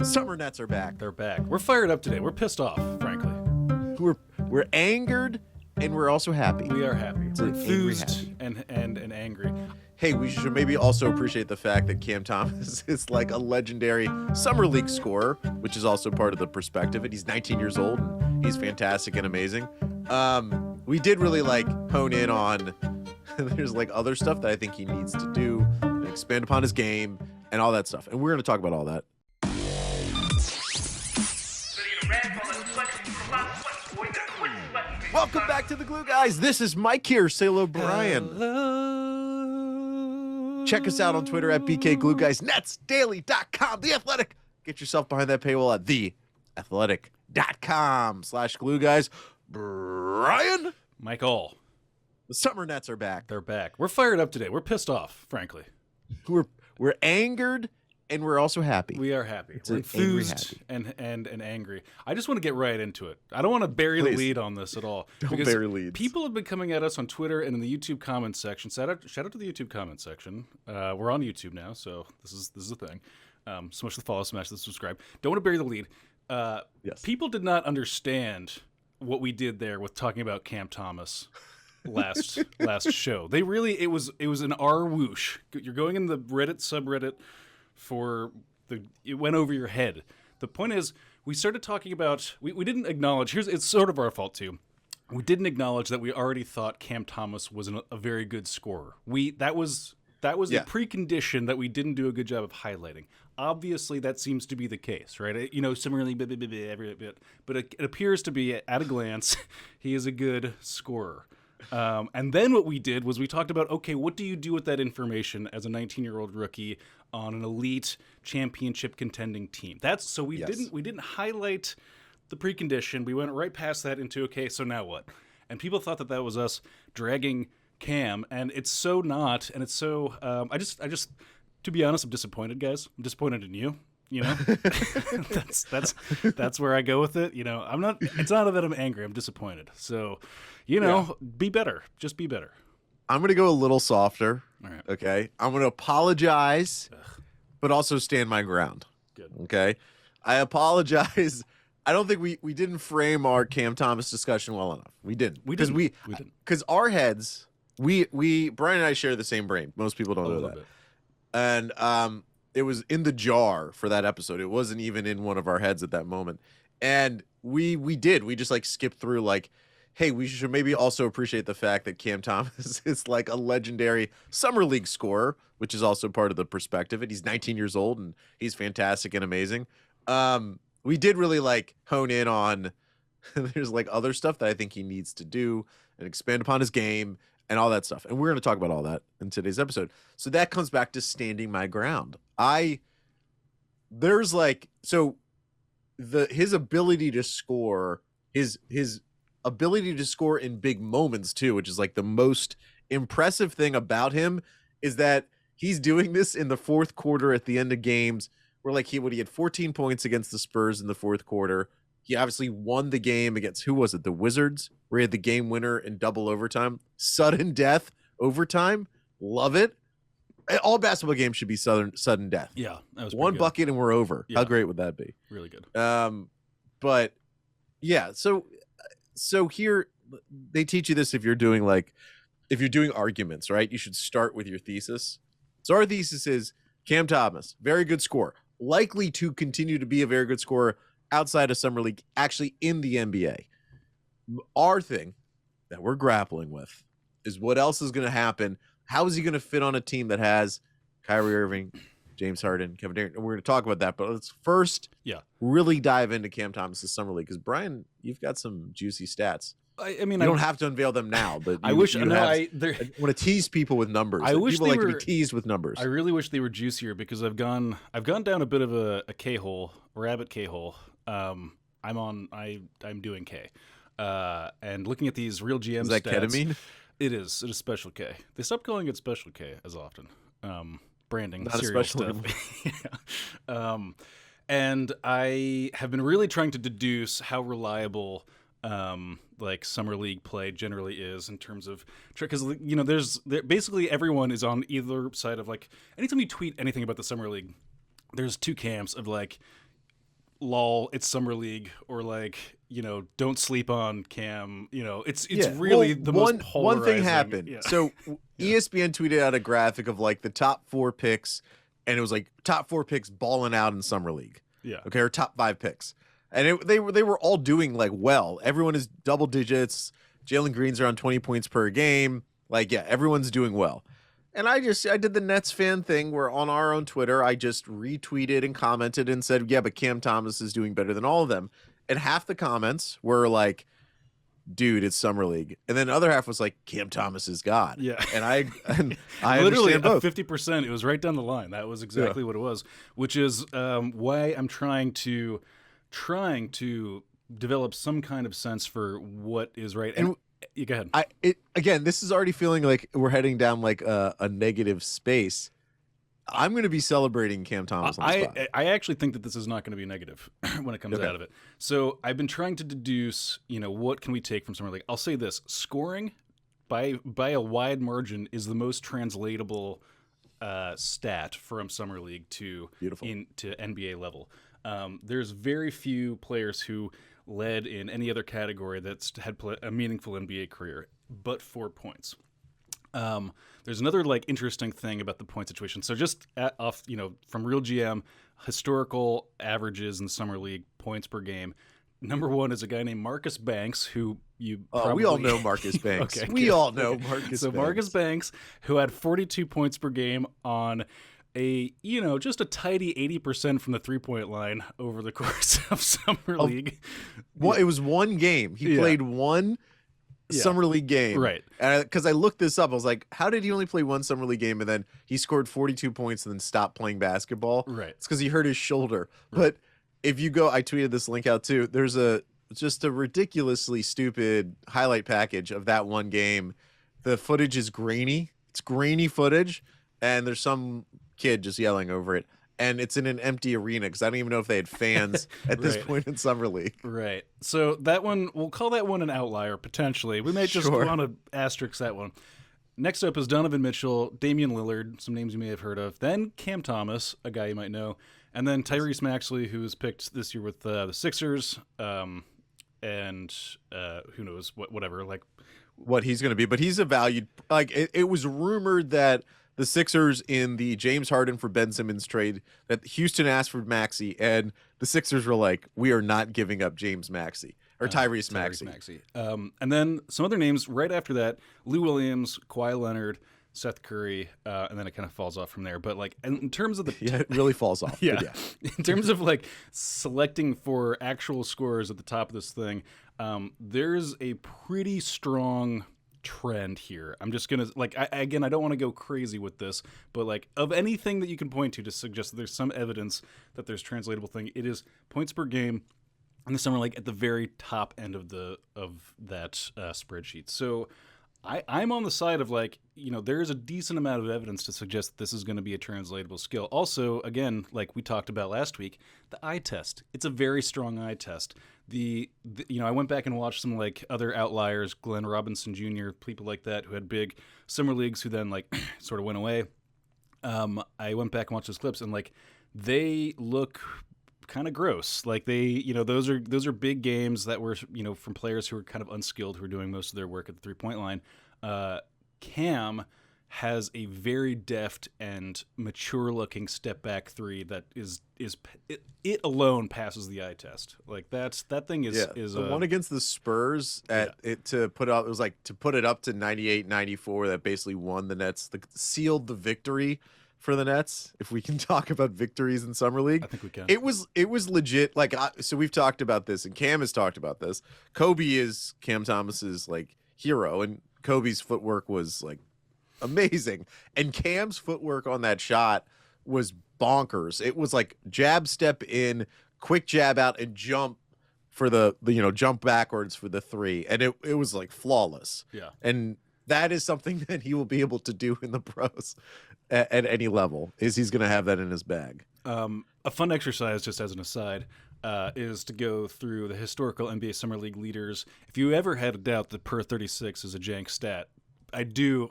Summer Nets are back. They're back. We're fired up today. We're pissed off, frankly. We're angered and we're also happy. We are happy. We're enthused happy. and angry. Hey, we should maybe also appreciate the fact that Cam Thomas is like a legendary Summer League scorer, which is also part of the perspective. And he's 19 years old and he's fantastic and amazing. We did really like hone in on there's like other stuff that I think he needs to do and expand upon his game and all that stuff. And we're going to talk about all that. Welcome back to the Glue Guys. This is Mike here. Say hello, Brian. Hello. Check us out on Twitter at BK Glue Guys. Netsdaily.com. The Athletic. Get yourself behind that paywall at theathletic.com/Glue Guys. Brian. Michael. The Summer Nets are back. They're back. We're fired up today. We're pissed off, frankly. We're angered and we're also happy. We are happy. It's We're an angry enthused happy. and angry. I just want to get right into it. I don't want to bury the lead on this at all. Don't bury leads. People have been coming at us on Twitter and in the YouTube comments section. Shout out to the YouTube comment section. We're on YouTube now, so this is a thing. Smash the follow, smash the subscribe. Don't want to bury the lead. Yes. People did not understand what we did there with talking about Cam Thomas last show. They really it was an R whoosh. You're going in the Reddit subreddit for it went over your head. The point is, we started talking about we didn't acknowledge. It's sort of our fault too. We didn't acknowledge that we already thought Cam Thomas was a very good scorer. That was a precondition that we didn't do a good job of highlighting. Obviously, that seems to be the case, right? Similarly, every bit, but it appears to be at a glance he is a good scorer. And then what we did was we talked about, okay, what do you do with that information as a 19-year-old rookie on an elite championship contending team? We didn't highlight the precondition. We went right past that into, okay, so now what? And people thought that was us dragging Cam, and it's so not. And it's so I just to be honest, I'm disappointed, guys. I'm disappointed in you. You know, that's where I go with it. You know, I'm not. It's not that I'm angry. I'm disappointed. So, be better. Just be better. I'm going to go a little softer. All right. Okay. I'm going to apologize, but also stand my ground. Good. Okay. I apologize. I don't think we didn't frame our Cam Thomas discussion well enough. We didn't. Because our heads, Brian and I share the same brain. Most people don't know that. Bit. And it was in the jar for that episode. It wasn't even in one of our heads at that moment. And we just like skipped through like, hey, we should maybe also appreciate the fact that Cam Thomas is like a legendary Summer League scorer, which is also part of the perspective. And he's 19 years old and he's fantastic and amazing. We did really like hone in on there's like other stuff that I think he needs to do and expand upon his game and all that stuff. And we're going to talk about all that in today's episode. So that comes back to standing my ground. His ability to score, his ability to score in big moments too, which is like the most impressive thing about him, is that he's doing this in the fourth quarter at the end of games where like he had 14 points against the Spurs in the fourth quarter. He obviously won the game against, who was it? The Wizards, where he had the game winner in double overtime. Sudden death overtime. Love it. All basketball games should be sudden death. Yeah. That was one bucket and we're over. Yeah. How great would that be? Really good. But yeah, so here they teach you this if you're doing arguments, right? You should start with your thesis. So our thesis is Cam Thomas, very good scorer, likely to continue to be a very good scorer outside of Summer League, actually in the NBA. Our thing that we're grappling with is what else is going to happen. How is he going to fit on a team that has Kyrie Irving, James Harden, Kevin Durant? And we're going to talk about that, but let's first really dive into Cam Thomas's Summer League, because Brian, you've got some juicy stats. I mean, you don't have to unveil them now, but I want to tease people with numbers. People like to be teased with numbers. I really wish they were juicier, because I've gone down a bit of a K-hole, rabbit K-hole. I'm doing K, and looking at these real GM is that stats. Ketamine? It is Special K. They stopped calling it Special K as often. Branding, not serial stuff. Yeah. And I have been really trying to deduce how reliable like Summer League play generally is in terms of, because basically everyone is on either side of, like, anytime you tweet anything about the Summer League, there's two camps of like, lol, it's summer league, or like, don't sleep on Cam. It's Yeah. really Well, the most polarizing. one thing happened. Yeah. So ESPN tweeted out a graphic of like the top 4 picks, and it was like top 4 picks balling out in summer league. Yeah. Okay, or top 5 picks, and they were all doing like well. Everyone is double digits. Jalen Green's around 20 points per game. Like, yeah, everyone's doing well. And I did the Nets fan thing where on our own Twitter, I just retweeted and commented and said, yeah, but Cam Thomas is doing better than all of them. And half the comments were like, dude, it's summer league. And then the other half was like, Cam Thomas is God. Yeah. And I literally understand both. 50%. It was right down the line. That was exactly what it was, which is why I'm trying to develop some kind of sense for what is right. And you go ahead. Again, this is already feeling like we're heading down like a negative space. I'm going to be celebrating Cam Thomas on the spot. I actually think that this is not going to be negative when it comes out of it. So I've been trying to deduce, what can we take from summer league? I'll say this: scoring by a wide margin is the most translatable stat from summer league to NBA level. There's very few players who led in any other category that's had a meaningful NBA career, but 4 points. There's another like interesting thing about the point situation. So just from Real GM, historical averages in the summer league, points per game. Number 1 is a guy named Marcus Banks, who you probably... we all know Marcus Banks. Okay, we all know Marcus So Banks. Marcus Banks, who had 42 points per game on a, just a tidy 80% from the 3-point line over the course of summer league. Well, it was one game. He played one summer league game. Right. Because I looked this up. I was like, how did he only play one summer league game and then he scored 42 points and then stopped playing basketball? Right. It's because he hurt his shoulder. Right. But if you go, I tweeted this link out too. There's just a ridiculously stupid highlight package of that one game. The footage is grainy. It's grainy footage. And there's some kid just yelling over it. And it's in an empty arena because I don't even know if they had fans at this point in summer league. Right. So that one, we'll call that one an outlier potentially. We may just want to asterisk that one. Next up is Donovan Mitchell, Damian Lillard, some names you may have heard of. Then Cam Thomas, a guy you might know. And then Tyrese Maxey, who was picked this year with the Sixers. And who knows, whatever. Like what he's going to be. But he's a valued, like it was rumored that the Sixers in the James Harden for Ben Simmons trade, that Houston asked for Maxey, and the Sixers were like, we are not giving up James Maxey or Tyrese Maxey. And then some other names right after that: Lou Williams, Kawhi Leonard, Seth Curry, and then it kind of falls off from there. But like in terms of the it really falls off. yeah, in terms of like selecting for actual scorers at the top of this thing, there's a pretty strong trend here. I'm just gonna I don't want to go crazy with this, but like of anything that you can point to suggest that there's some evidence that there's translatable thing, it is points per game in the summer league at the very top end of that spreadsheet. So I'm on the side of like, there is a decent amount of evidence to suggest that this is going to be a translatable skill. Also, again, like we talked about last week, the eye test. It's a very strong eye test. I went back and watched some like other outliers, Glenn Robinson Jr., people like that who had big summer leagues who then like sort of went away. I went back and watched those clips and like they look kind of gross. Like those are big games that were, from players who were kind of unskilled, who were doing most of their work at the 3-point line. Cam has a very deft and mature looking step back three that it alone passes the eye test. Like that thing is the one against the Spurs to put it up to 98-94 that basically won the Nets, sealed the victory for the Nets. If we can talk about victories in summer league, I think we can. It was legit. Like so we've talked about this and Cam has talked about this. Kobe is Cam Thomas's like hero, and Kobe's footwork was like amazing, and Cam's footwork on that shot was bonkers. It was like jab, step in, quick jab out, and jump for the jump backwards for the three, and it was like flawless. Yeah, and that is something that he will be able to do in the pros at any level. He's going to have that in his bag. A fun exercise, just as an aside, is to go through the historical NBA Summer League leaders. If you ever had a doubt that per 36 is a jank stat, I do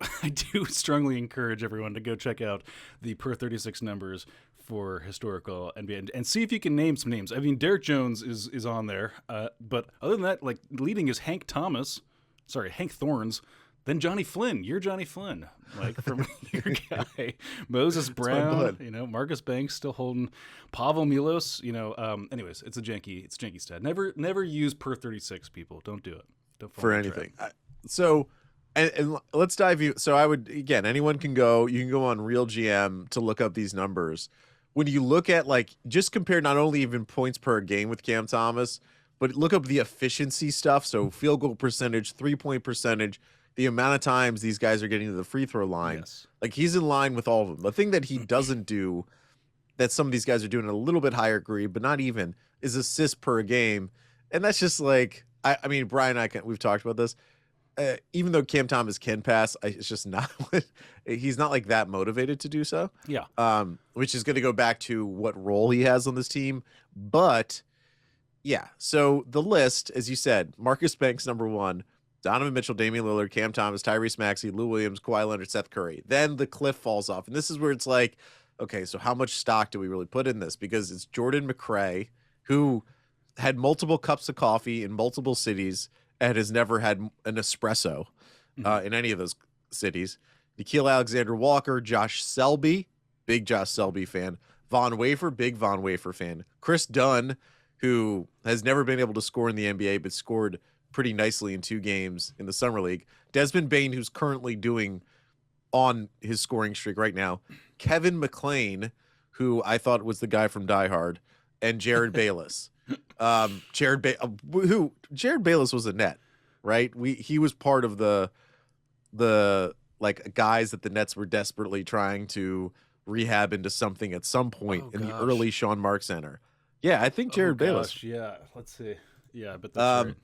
strongly encourage everyone to go check out the per 36 numbers for historical NBA and see if you can name some names. I mean, Derek Jones is on there, but other than that, like leading is Hank Thorns, then Johnny Flynn. You're Johnny Flynn, like from your guy Moses Brown. Marcus Banks still holding Pavel Milos. Anyways, it's janky stat. Never use per 36 people. Don't do it. Don't fall for in the anything. And let's dive you. So I would, again, anyone can go. You can go on Real GM to look up these numbers. When you look at just compare not only even points per game with Cam Thomas, but look up the efficiency stuff. So field goal percentage, 3-point percentage, the amount of times these guys are getting to the free throw line. Yes. Like he's in line with all of them. The thing that he doesn't do, that some of these guys are doing at a little bit higher degree, but not even, is assists per game. And that's just like, I mean, Brian and I we've talked about this. Even though Cam Thomas can pass, it's just not he's not like that motivated to do so. Yeah. Which is going to go back to what role he has on this team. But yeah, so the list, as you said, Marcus Banks, number 1, Donovan Mitchell, Damian Lillard, Cam Thomas, Tyrese Maxey, Lou Williams, Kawhi Leonard, Seth Curry. Then the cliff falls off. And this is where it's like, okay, so how much stock do we really put in this? Because it's Jordan McRae, who had multiple cups of coffee in multiple cities and has never had an espresso in any of those cities. Nickeil Alexander-Walker, Josh Selby, big Josh Selby fan. Von Wafer, big Von Wafer fan. Chris Dunn, who has never been able to score in the NBA, but scored pretty nicely in 2 games in the Summer League. Desmond Bane, who's currently doing on his scoring streak right now. Kevin McClain, who I thought was the guy from Die Hard, and Jared Bayless. Jared Bayless was a net, right? He was part of the like guys that the Nets were desperately trying to rehab into something at some point in the early Sean Mark Center. Yeah, I think Jared Bayless. Yeah, let's see. Yeah, but that's right.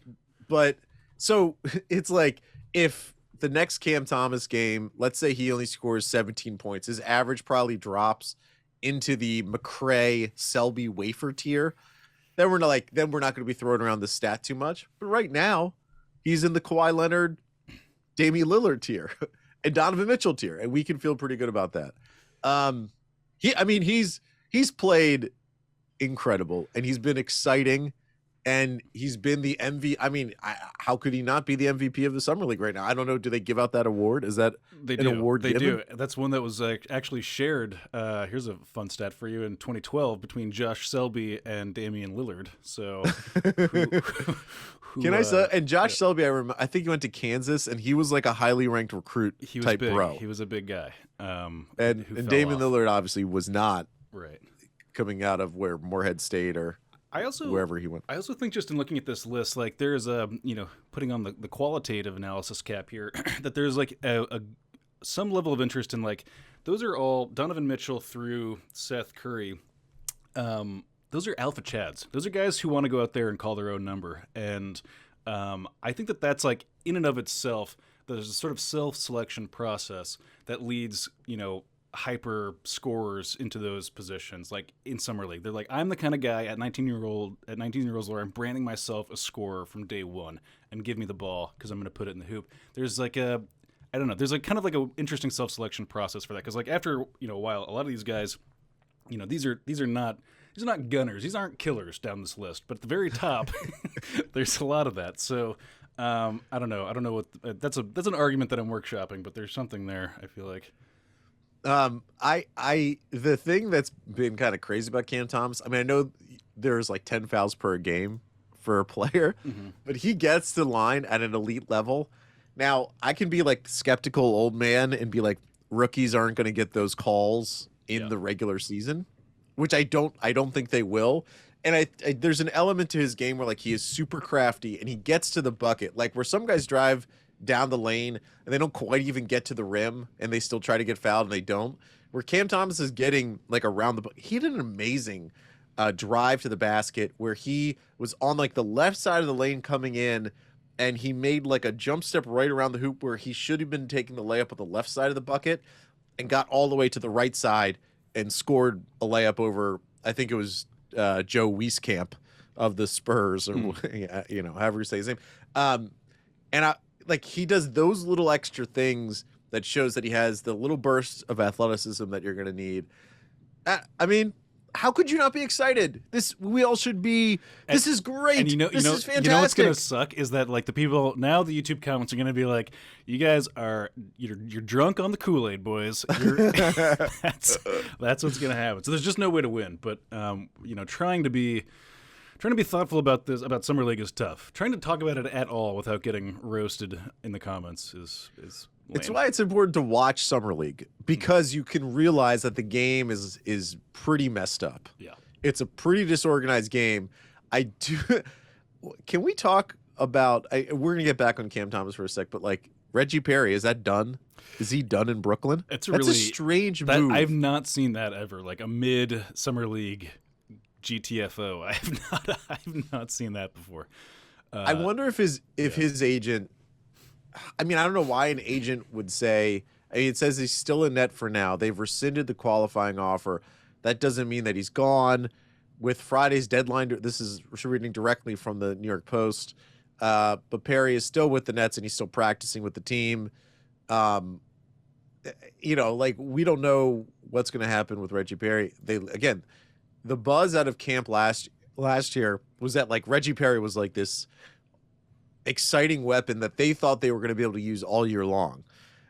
But so it's like if the next Cam Thomas game, let's say he only scores 17 points, his average probably drops into the McRae Selby Wafer tier. Then we're not going to be throwing around the stat too much. But right now, he's in the Kawhi Leonard, Damian Lillard tier, and Donovan Mitchell tier, and we can feel pretty good about that. He's played incredible, and he's been exciting, and he's been the MVP. I mean, how could he not be the MVP of the Summer League right now? I don't know. Do they give out that award? Is that an award? They do. That's one that was actually shared. Here's a fun stat for you in 2012 between Josh Selby and Damian Lillard. So, and Josh Selby, I think he went to Kansas, and he was like a highly ranked recruit type big. bro. He was a big guy. And Damian Lillard obviously was not right coming out of where Morehead State or wherever he went. I also think just in looking at this list, like there's putting on the qualitative analysis cap here, that there's like some level of interest in like those are all Donovan Mitchell through Seth Curry. Those are alpha chads. Those are guys who want to go out there and call their own number. And I think that's like in and of itself, there's a sort of self-selection process that leads, hyper scorers into those positions. Like in Summer League, they're like, I'm the kind of guy at 19 years old where I'm branding myself a scorer from day one, and give me the ball because I'm going to put it in the hoop. There's like there's like kind of like a interesting self-selection process for that. Cause like after, a while, a lot of these guys, these are not gunners. These aren't killers down this list, but at the very top, there's a lot of that. So I don't know what that's an argument that I'm workshopping, but there's something there. I feel like. The thing that's been kind of crazy about Cam Thomas, I mean, I know there's like 10 fouls per game for a player, but he gets to line at an elite level. Now, I can be like skeptical old man and be like, rookies aren't going to get those calls in the regular season, which I don't think they will. And there's an element to his game where like he is super crafty and he gets to the bucket, like where some guys drive down the lane and they don't quite even get to the rim and they still try to get fouled and they don't. Where Cam Thomas is getting like around the, he did an amazing drive to the basket where he was on like the left side of the lane coming in, and he made like a jump step right around the hoop where he should have been taking the layup on the left side of the bucket, and got all the way to the right side and scored a layup over, I think it was Joe Wieskamp of the Spurs, or however you say his name. And like he does those little extra things that shows that he has the little bursts of athleticism that you're going to need. I mean, how could you not be excited? We all should be. This is great. And this is fantastic. You know what's gonna suck is that like the people now, the YouTube comments are gonna be like, "You guys are you're drunk on the Kool-Aid, boys." That's what's gonna happen. So there's just no way to win. But trying to be thoughtful about this, about Summer League, is tough. Trying to talk about it at all without getting roasted in the comments is lame. It's why it's important to watch Summer League, because you can realize that the game is pretty messed up. Yeah, it's a pretty disorganized game. Can we talk about? We're gonna get back on Cam Thomas for a sec, but like Reggie Perry, is that done? Is he done in Brooklyn? That's a strange move. I've not seen that ever. Like a mid Summer League GTFO. I've not seen that before. I wonder if his agent. I mean, I don't know why an agent would say. I mean, it says he's still in net for now. They've rescinded the qualifying offer. That doesn't mean that he's gone. With Friday's deadline, this is reading directly from the New York Post. But Perry is still with the Nets and he's still practicing with the team. Like we don't know what's going to happen with Reggie Perry. The buzz out of camp last year was that like Reggie Perry was like this exciting weapon that they thought they were going to be able to use all year long.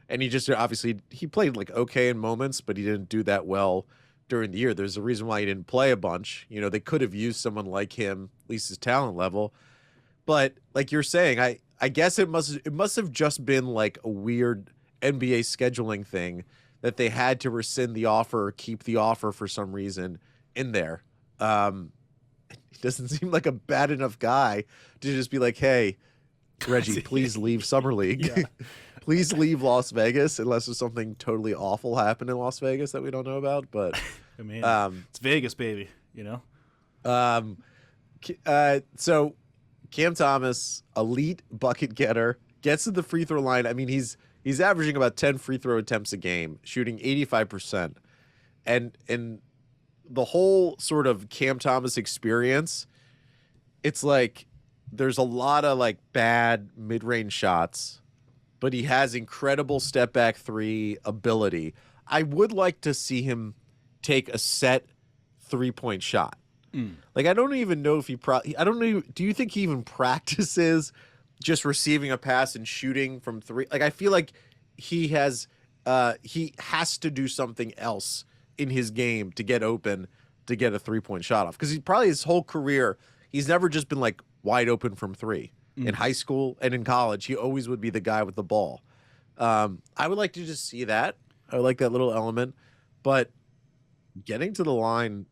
And he just obviously he played like okay in moments, but he didn't do that well during the year. There's a reason why he didn't play a bunch. They could have used someone like him, at least his talent level. But like you're saying, I guess it must have just been like a weird NBA scheduling thing that they had to rescind the offer or keep the offer for some reason in there. He doesn't seem like a bad enough guy to just be like, hey, Reggie, please leave Summer League. Yeah. Please leave Las Vegas, unless there's something totally awful happened in Las Vegas that we don't know about. But I mean, it's Vegas, baby. So Cam Thomas, elite bucket getter, gets to the free throw line. I mean, he's averaging about 10 free throw attempts a game, shooting 85%. And the whole sort of Cam Thomas experience, it's like there's a lot of like bad mid-range shots, but he has incredible step back three ability. I would like to see him take a set 3-point shot. Like, I don't even know if I don't know. Do you think he even practices just receiving a pass and shooting from three? Like, I feel like he has to do something else in his game to get open, to get a 3-point shot off. Because he probably his whole career, he's never just been like wide open from three. In high school and in college, he always would be the guy with the ball. I would like to just see that. I would like that little element. But getting to the line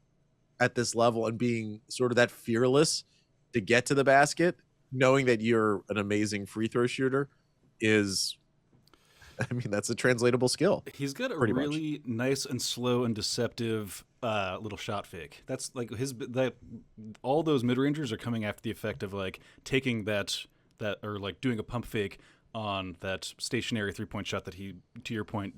at this level and being sort of that fearless to get to the basket, knowing that you're an amazing free throw shooter, is, I mean, that's a translatable skill. He's got a really nice and slow and deceptive little shot fake. That's like all those mid-rangers are coming after the effect of like taking that or like doing a pump fake on that stationary 3-point shot that he, to your point,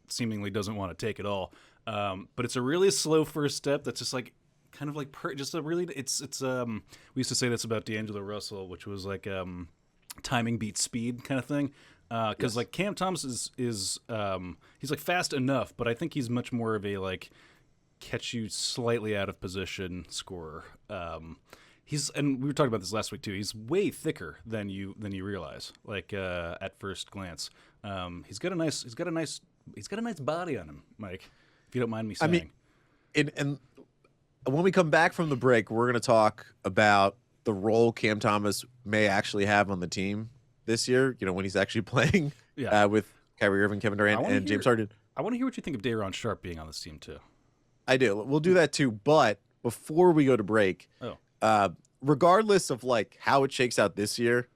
seemingly doesn't want to take at all. But it's a really slow first step that's just like kind of like just a really it's we used to say this about D'Angelo Russell, which was like timing beats speed kind of thing. Because like Cam Thomas is he's like fast enough, but I think he's much more of a like catch you slightly out of position scorer. And we were talking about this last week too. He's way thicker than you realize. Like at first glance, he's got a nice body on him, Mike. If you don't mind me saying. I mean, and when we come back from the break, we're going to talk about the role Cam Thomas may actually have on the team this year, when he's actually playing with Kyrie Irving, Kevin Durant, and James Harden. I want to hear what you think of Day'Ron Sharpe being on this team too. I do. We'll do that too. But before we go to break, regardless of like how it shakes out this year,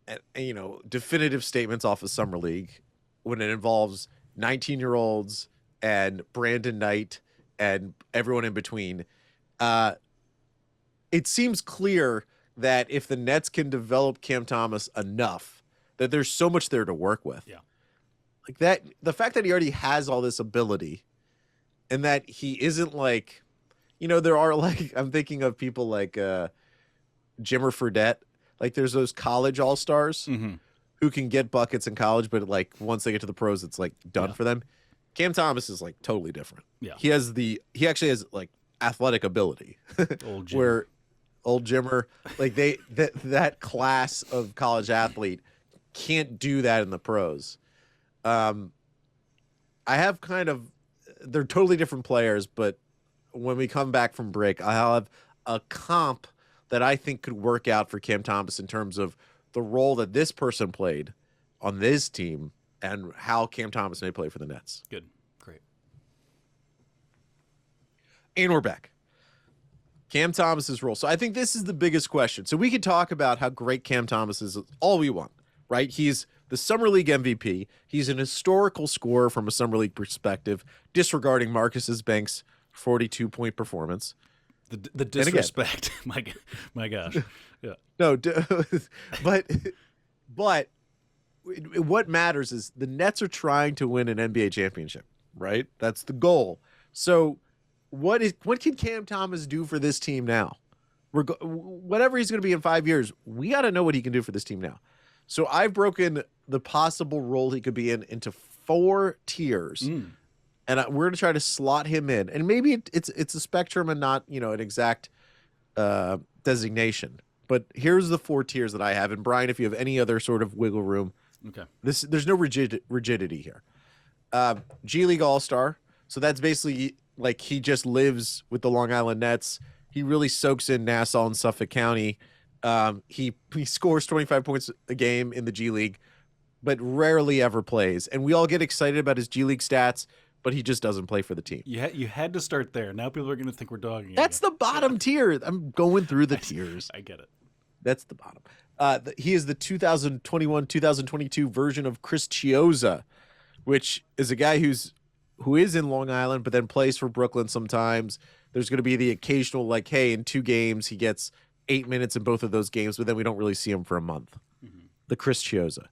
and definitive statements off of Summer League when it involves 19-year-olds and Brandon Knight and everyone in between, it seems clear that if the Nets can develop Cam Thomas enough, that there's so much there to work with. Yeah. Like that, the fact that he already has all this ability and that he isn't like, there are like, I'm thinking of people like Jimmer Fredette. Like there's those college all-stars who can get buckets in college, but like once they get to the pros, it's like done for them. Cam Thomas is like totally different. Yeah. He actually has like athletic ability. Old Jimmer. Where old Jimmer, like that class of college athlete can't do that in the pros. I have they're totally different players, but when we come back from break, I'll have a comp that I think could work out for Cam Thomas in terms of the role that this person played on this team and how Cam Thomas may play for the Nets. Good. Great. And we're back. Cam Thomas's role. So I think this is the biggest question. So we could talk about how great Cam Thomas is all we want, right? He's the Summer League MVP. He's an historical scorer from a Summer League perspective, disregarding Marcus Banks' 42-point performance. The disrespect. My gosh. Yeah. No, but what matters is the Nets are trying to win an NBA championship, right? That's the goal. So what can Cam Thomas do for this team now? Whatever he's going to be in 5 years, we got to know what he can do for this team now. So I've broken the possible role he could be in into 4 tiers, and we're going to try to slot him in. And maybe it's a spectrum and not an exact designation. But here's the 4 tiers that I have. And Brian, if you have any other sort of wiggle room, okay. There's no rigidity here. G League All-Star. So that's basically like he just lives with the Long Island Nets. He really soaks in Nassau and Suffolk County. He scores 25 points a game in the G League, but rarely ever plays. And we all get excited about his G League stats, but he just doesn't play for the team. You had to start there. Now people are going to think we're dogging you. That's the bottom tier. I'm going through the tiers. I get it. That's the bottom. He is the 2021-2022 version of Chris Chiozza, which is a guy who is in Long Island, but then plays for Brooklyn sometimes. There's going to be the occasional, like, hey, in 2 games, he gets 8 minutes in both of those games, but then we don't really see him for a month. Mm-hmm. The Chris Chiozza.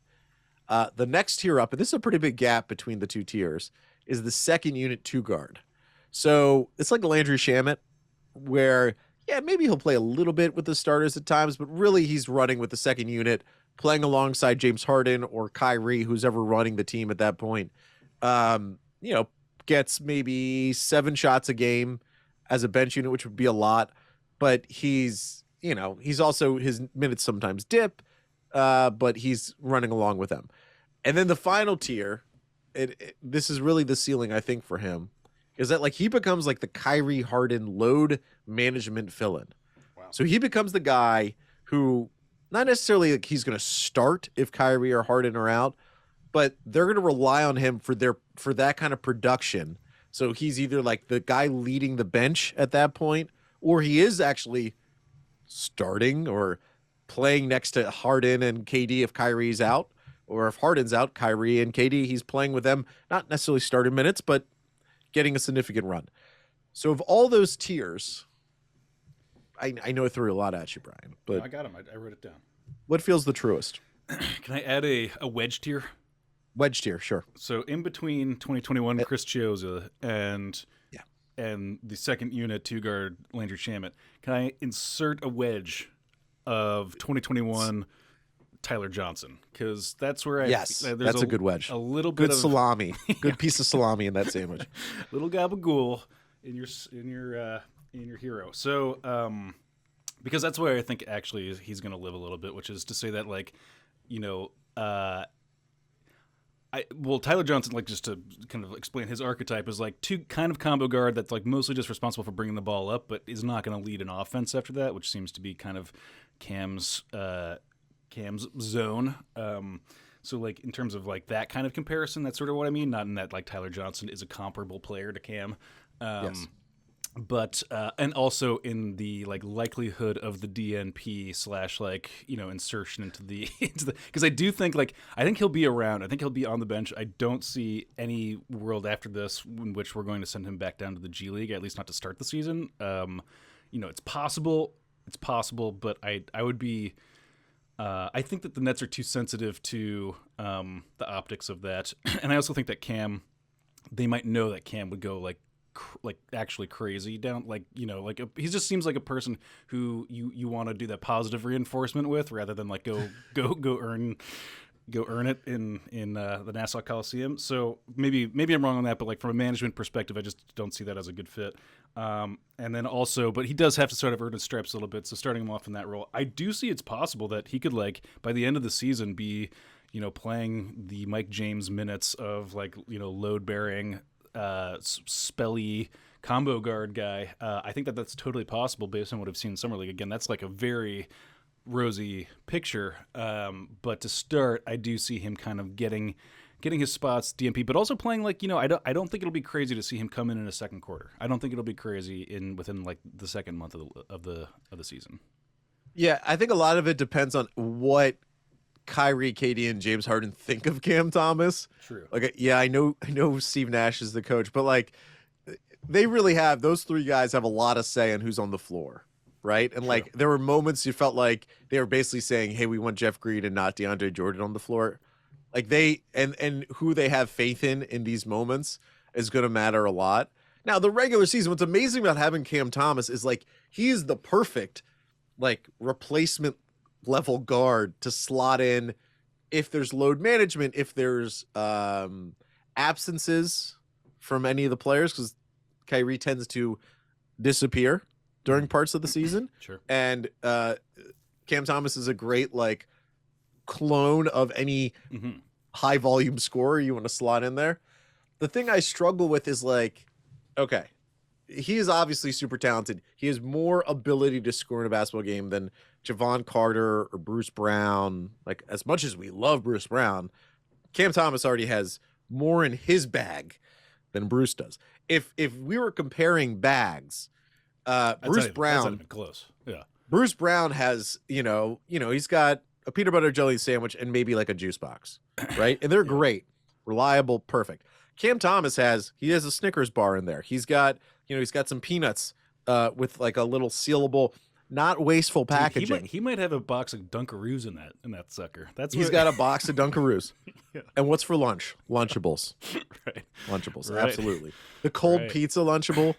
The next tier up, and this is a pretty big gap between the 2 tiers, is the second unit 2 guard. So it's like Landry Shamet, where, yeah, maybe he'll play a little bit with the starters at times, but really he's running with the second unit, playing alongside James Harden or Kyrie, who's ever running the team at that point. Gets maybe 7 shots a game as a bench unit, which would be a lot, but he's also, his minutes sometimes dip, but he's running along with them. And then the final tier, this is really the ceiling, I think, for him, is that like he becomes like the Kyrie Harden load management fill-in. Wow. So he becomes the guy who, not necessarily like he's going to start if Kyrie or Harden are out, but they're going to rely on him for that kind of production. So he's either like the guy leading the bench at that point, or he is actually starting or playing next to Harden and KD if Kyrie's out, or if Harden's out, Kyrie and KD, he's playing with them, not necessarily starting minutes, but getting a significant run. So of all those tiers, I know I threw a lot at you, Brian, but no, I got him. I wrote it down. What feels the truest? Can I add a wedge tier? Wedge tier, sure. So in between 2021 Chris Chiozza and the second unit 2 guard Landry Shamet, can I insert a wedge of 2021 Tyler Johnson? Because that's where that's a good wedge. A little bit good of salami, good piece of salami in that sandwich. Little gabagool in your hero. So because that's where I think actually he's going to live a little bit, which is to say that Tyler Johnson, like, just to kind of explain his archetype, is like 2 kind of combo guard that's like mostly just responsible for bringing the ball up, but is not going to lead an offense after that, which seems to be kind of Cam's zone. So like in terms of like that kind of comparison, that's sort of what I mean. Not in that like Tyler Johnson is a comparable player to Cam. Yes. But and also in the like likelihood of the DNP / insertion into the because I think he'll be around. I think he'll be on the bench. I don't see any world after this in which we're going to send him back down to the G League, at least not to start the season. It's possible, but I would be. I think that the Nets are too sensitive to the optics of that, and I also think that they might know that Cam would go like actually crazy down, he just seems like a person who you want to do that positive reinforcement with rather than like go earn go earn it in the Nassau Coliseum. So maybe I'm wrong on that, but like from a management perspective, I just don't see that as a good fit. And then also, but he does have to sort of earn his stripes a little bit. So starting him off in that role, I do see it's possible that he could, like, by the end of the season be, playing the Mike James minutes of, like, load bearing, spelly combo guard guy. I think that that's totally possible based on what I've seen in Summer League. Again, that's like a very rosy picture. But to start, I do see him kind of getting his spots DMP, but also playing, like, I don't think it'll be crazy to see him come in a second quarter. I don't think it'll be crazy within like the second month of the season. Yeah, I think a lot of it depends on what Kyrie, KD, and James Harden think of Cam Thomas. True. Like, yeah, I know Steve Nash is the coach, but like, they really have, those three guys have a lot of say on who's on the floor, right? And like, there were moments you felt like they were basically saying, "Hey, we want Jeff Green and not DeAndre Jordan on the floor." Like, they and who they have faith in these moments is going to matter a lot. Now, the regular season, what's amazing about having Cam Thomas is, like, he is the perfect, like, replacement level guard to slot in if there's load management, if there's absences from any of the players, because Kyrie tends to disappear during parts of the season. Sure. And Cam Thomas is a great, like, clone of any high volume scorer you want to slot in there. The thing I struggle with is, like, okay, he is obviously super talented. He has more ability to score in a basketball game than Javon Carter or Bruce Brown. Like, as much as we love Bruce Brown, Cam Thomas already has more in his bag than Bruce does. If we were comparing bags, Bruce Brown, that's not even close. Yeah. Bruce Brown has, he's got a peanut butter jelly sandwich and maybe like a juice box, right? And they're great, reliable, perfect. Cam Thomas has a Snickers bar in there. He's got, he's got some peanuts with like a little sealable, not wasteful packaging. Dude, he might have a box of Dunkaroos in that sucker. He's got a box of Dunkaroos. Yeah. And what's for lunch? Lunchables. Right. Lunchables, Right. absolutely. The cold pizza Lunchable,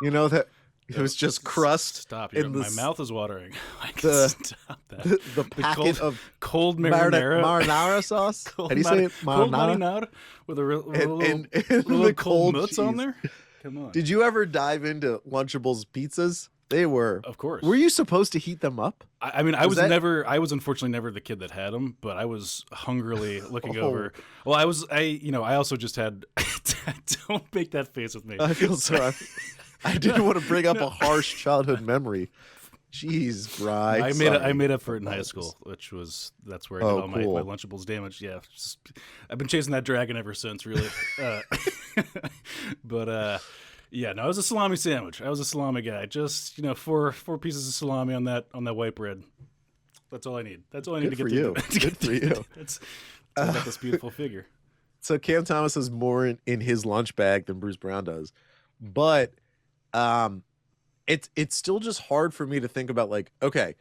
that it was just crust. Stop. My mouth is watering. Stop that. The packet of cold marinara sauce. Cold How do you say it? Cold marinara with a little the cold cold nuts on cheese. there. Come on. Did you ever dive into Lunchables pizzas? They were, of course. Were you supposed to heat them up? I was unfortunately never the kid that had them, but I was hungrily looking over. Well, I also just had. Don't make that face with me. I feel sorry. I didn't want to bring up a harsh childhood memory. Jeez, Bri. I made up for it in high school, that's where I did all my Lunchables damage. Yeah, I've been chasing that dragon ever since, really. But yeah, no, I was a salami sandwich. I was a salami guy. Just four pieces of salami on that white bread. That's all I need. That's all I need to get through. Good for you. It's got this beautiful figure. So Cam Thomas has more in his lunch bag than Bruce Brown does, but it's still just hard for me to think about, like, okay,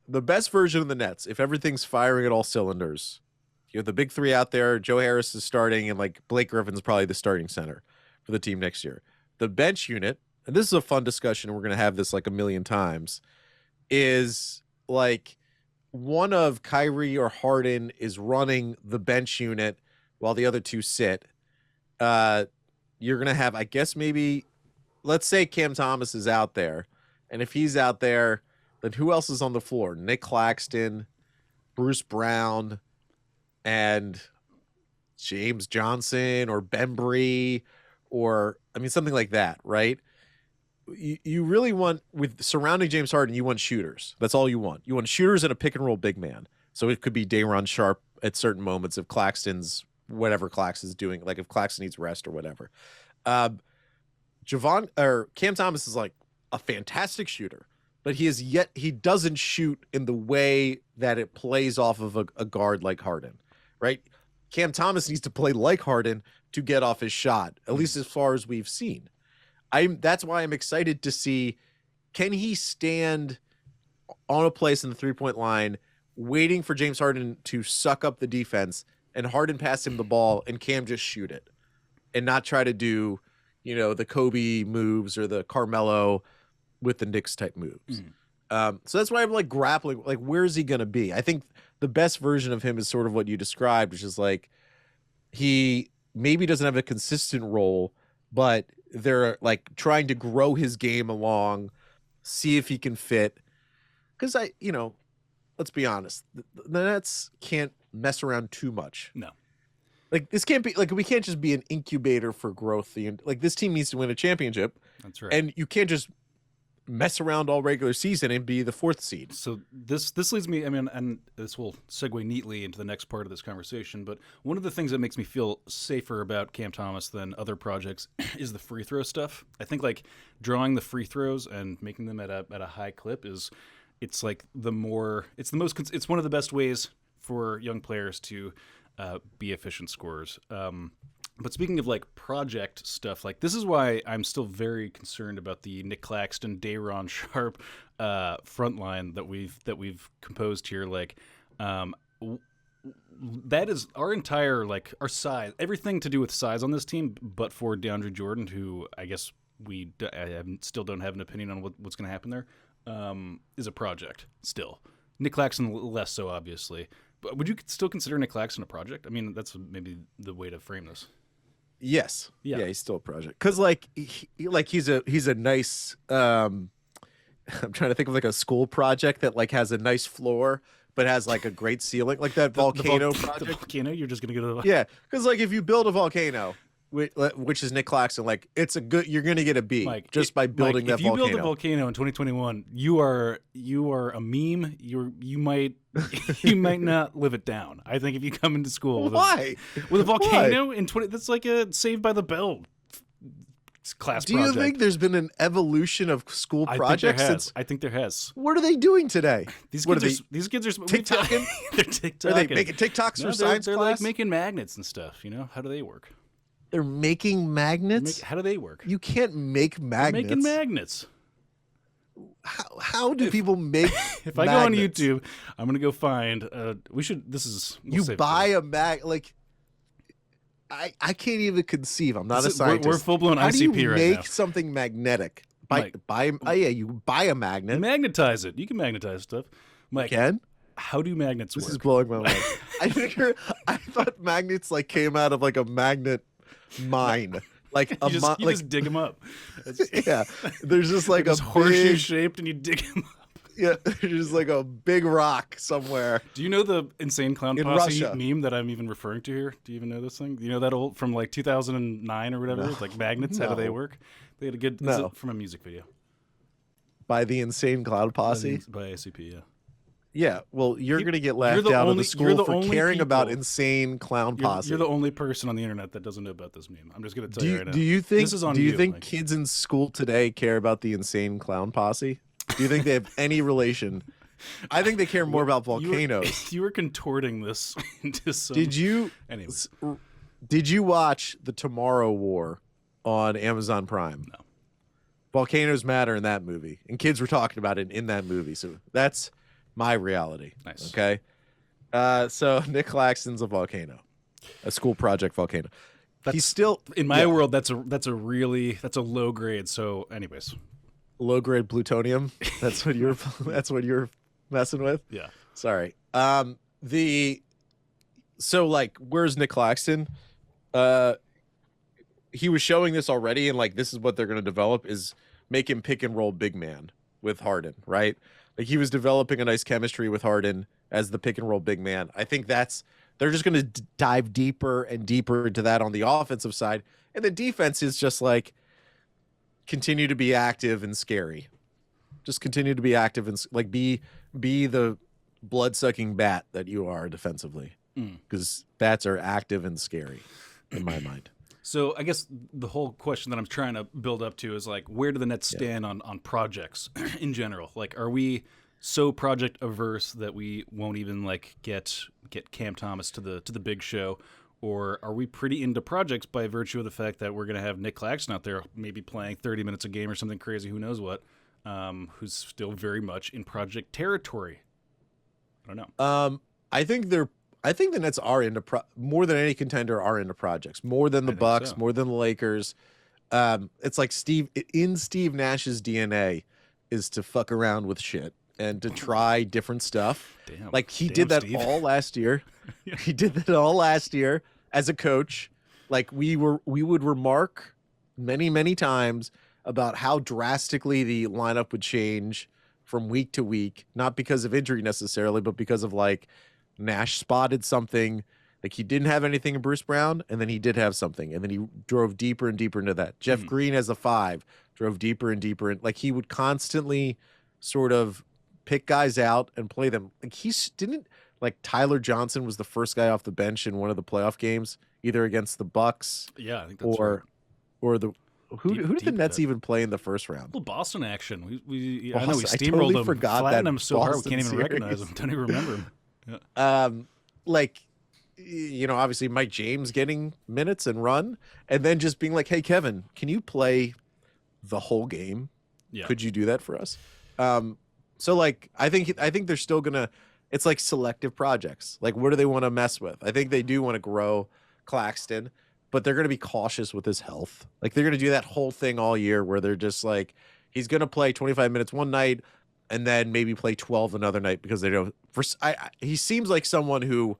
the best version of the Nets, if everything's firing at all cylinders, you have the big three out there. Joe Harris is starting, and like Blake Griffin's probably the starting center for the team next year. The bench unit, and this is a fun discussion, and we're going to have this like a million times, is like one of Kyrie or Harden is running the bench unit while the other two sit. You're going to have, I guess, maybe, let's say Cam Thomas is out there. And if he's out there, then who else is on the floor? Nick Claxton, Bruce Brown, and James Johnson or Bembry, or, I mean, something like that, right? You really want, with surrounding James Harden, you want shooters. That's all you want. You want shooters and a pick and roll big man. So it could be Day'Ron Sharpe at certain moments if Claxton's, whatever Claxton's doing, like if Claxton needs rest or whatever. Cam Thomas is like a fantastic shooter, but he doesn't shoot in the way that it plays off of a guard like Harden, right? Cam Thomas needs to play like Harden to get off his shot, at least as far as we've seen. That's why I'm excited to see, can he stand on a place in the 3-point line waiting for James Harden to suck up the defense, and Harden pass him the ball and Cam just shoot it and not try to do, the Kobe moves or the Carmelo with the Knicks type moves. So that's why I'm like grappling, like, where is he going to be? I think the best version of him is sort of what you described, which is like he maybe doesn't have a consistent role, but they're like trying to grow his game along, see if he can fit. Because let's be honest, the Nets can't mess around too much. No. Like this can't be like we can't just be an incubator for growth. Like this team needs to win a championship. That's right. And you can't just mess around all regular season and be the 4th seed. So this leads me, I mean, and this will segue neatly into the next part of this conversation, but one of the things that makes me feel safer about Cam Thomas than other projects is the free throw stuff. I think like drawing the free throws and making them at a high clip it's one of the best ways for young players to be efficient scorers. But speaking of like project stuff, like this is why I'm still very concerned about the Nick Claxton, Day'Ron Sharp front line that we've composed here. Like that is our entire our size, everything to do with size on this team, but for DeAndre Jordan, who I guess still don't have an opinion on what's going to happen there, is a project still. Nick Claxton less so, obviously. But would you still consider Nick Claxton a project? I mean, that's maybe the way to frame this. Yes. Yeah, he's still a project. Because he's a nice I'm trying to think of like a school project that like has a nice floor but has like a great ceiling, like that volcano project. The volcano, you're just gonna go to the... Yeah, because like if you build a volcano, which is Nick Claxton, like you're gonna get a B, Mike, just by building that volcano. If you build a volcano in 2021, you are a meme. You might not live it down. I think if you come into school with a volcano in 20, that's like a Saved by the Bell class project. Do you think there's been an evolution of school projects? I think there has. What are they doing today? These kids are TikToking. They're TikToking. Are they making TikToks for science they're class? like making magnets and stuff. How do they work? They're making magnets. How do they work? You can't make magnets. They're making magnets. How do people make? If I go on YouTube, I'm gonna go find. We should. This is. You buy a like. I can't even conceive. I'm not a scientist. We're full blown ICP right now. How do you make something magnetic? You buy a magnet. Magnetize it. You can magnetize stuff. Mike, how do magnets work? This is blowing my mind. I thought magnets like came out of like a magnet mine. Like you just dig them up. Yeah, there's just like a horseshoe shaped, and you dig them up. Yeah, there's just like a big rock somewhere. Do you know the Insane Clown in Posse Russia meme that I'm even referring to here? Do you even know this thing? You know that old from like 2009 or whatever? No. Like magnets, how do they work? They had a good from a music video. By the Insane Clown Posse? By ACP, yeah. Yeah, well, you're going to get laughed out of the school for caring about Insane Clown Posse. You're the only person on the internet that doesn't know about this meme. I'm just going to tell you right now. Do you think, this is on do you you, think Mike. Kids in school today care about the Insane Clown Posse? Do you think they have any relation? I think they care more about volcanoes. You were contorting this into some... Did you watch The Tomorrow War on Amazon Prime? No. Volcanoes matter in that movie, and kids were talking about it in that movie. So that's my reality. Nice. Okay. So Nick Claxton's a volcano, a school project volcano. He's still in my world. That's a low grade. So, anyways, low grade plutonium. That's what you're messing with. Yeah. Sorry. Where's Nick Claxton? He was showing this already, and like this is what they're going to develop is make him pick and roll big man with Harden, right? Like he was developing a nice chemistry with Harden as the pick and roll big man. I think they're just going to dive deeper and deeper into that on the offensive side, and the defense is just like continue to be active and scary. Just continue to be active and like be the blood sucking bat that you are defensively, because bats are active and scary in my mind. So I guess the whole question that I'm trying to build up to is like, where do the Nets stand on projects in general? Like, are we so project averse that we won't even like get Cam Thomas to the big show, or are we pretty into projects by virtue of the fact that we're going to have Nick Claxton out there maybe playing 30 minutes a game or something crazy, who knows what, who's still very much in project territory? I don't know. I think the Nets are into more than any contender are into projects, more than the Bucks, more than the Lakers. It's like Steve Nash's DNA is to fuck around with shit and to try different stuff. Damn. Like he Damn, did that Steve. all last year. Yeah. He did that all last year as a coach. Like we would remark many times about how drastically the lineup would change from week to week, not because of injury necessarily, but because of like Nash spotted something. Like he didn't have anything in Bruce Brown, and then he did have something, and then he drove deeper and deeper into that. Jeff Green as a 5 drove deeper and deeper, and like he would constantly sort of pick guys out and play them. Like didn't like Tyler Johnson was the first guy off the bench in one of the playoff games, either against the Bucks, Yeah, I think that's right. or the who did the Nets cut. even play in the first round? Little Boston action. I Boston, know we I steamrolled totally them, forgot flattened that them so hard we Boston can't even series. recognize them. Don't even remember them. Yeah. Like, you know, obviously Mike James getting minutes and run, and then just being like, "Hey, Kevin, can you play the whole game? Yeah. Could you do that for us?" So like, I think they're still gonna. It's like selective projects. Like, what do they want to mess with? I think they do want to grow Claxton, but they're going to be cautious with his health. Like, they're going to do that whole thing all year where they're just like, he's going to play 25 minutes one night and then maybe play 12 another night because they don't. He seems like someone who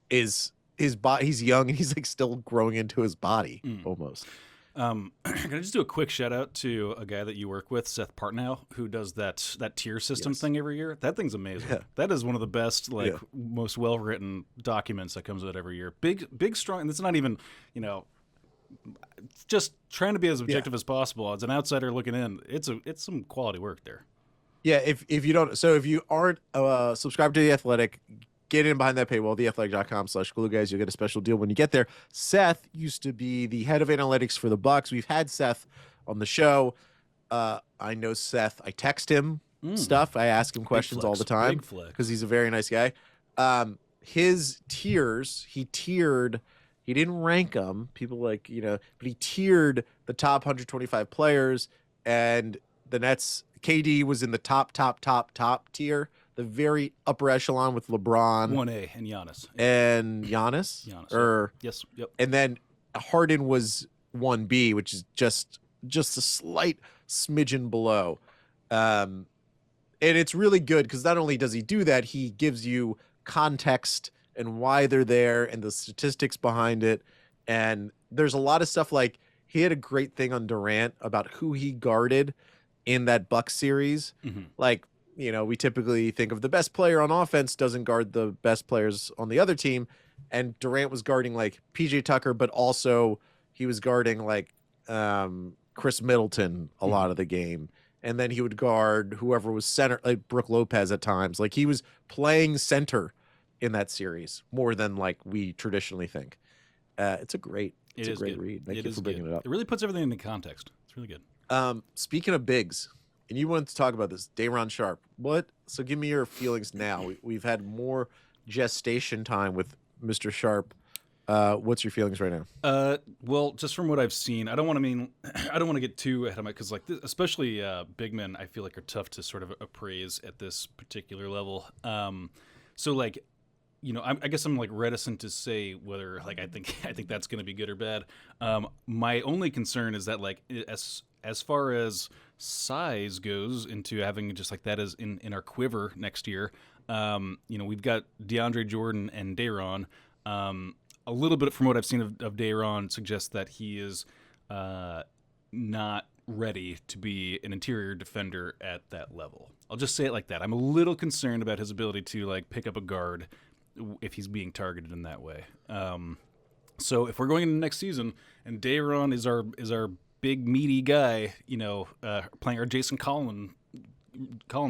is his body. He's young and he's like still growing into his body almost. Can I just do a quick shout out to a guy that you work with, Seth Partnow, who does that tier system thing every year? That thing's amazing. Yeah. That is one of the best, most well written documents that comes out every year. Big, strong, and it's not even, just trying to be as objective as possible. As an outsider looking in, it's some quality work there. Yeah, if you aren't subscribed to The Athletic, get in behind that paywall, theathletic.com/glueguys. You'll get a special deal when you get there. Seth used to be the head of analytics for the Bucks. We've had Seth on the show. I know Seth. I text him stuff. I ask him questions all the time because he's a very nice guy. His tiers, he tiered. He didn't rank them. People but he tiered the top 125 players, and the Nets. KD was in the top tier. The very upper echelon with LeBron, 1A, and Giannis. Yes, yep. And then Harden was 1B, which is just a slight smidgen below. And it's really good because not only does he do that, he gives you context and why they're there and the statistics behind it. And there's a lot of stuff like he had a great thing on Durant about who he guarded in that Bucks series. Like, we typically think of the best player on offense doesn't guard the best players on the other team. And Durant was guarding like PJ Tucker, but also he was guarding like Chris Middleton a lot of the game. And then he would guard whoever was center, like Brooke Lopez at times. Like he was playing center in that series more than like we traditionally think. It's a great read. Thank you for bringing it up. It really puts everything into context. It's really good. Speaking of bigs, and you wanted to talk about this, Day'Ron Sharpe. So give me your feelings now. We've had more gestation time with Mr. Sharpe. What's your feelings right now? Well, just from what I've seen, I don't want to get too ahead of my, because like this, especially big men, I feel like are tough to sort of appraise at this particular level. So like, I guess I'm like reticent to say whether like I think that's going to be good or bad. My only concern is that like as far as size goes into having just like that as in our quiver next year, we've got DeAndre Jordan and Day'Ron. A little bit from what I've seen of Day'Ron suggests that he is not ready to be an interior defender at that level. I'll just say it like that. I'm a little concerned about his ability to like pick up a guard if he's being targeted in that way. So if we're going into next season and Day'Ron is our big meaty guy, playing our Jason Collins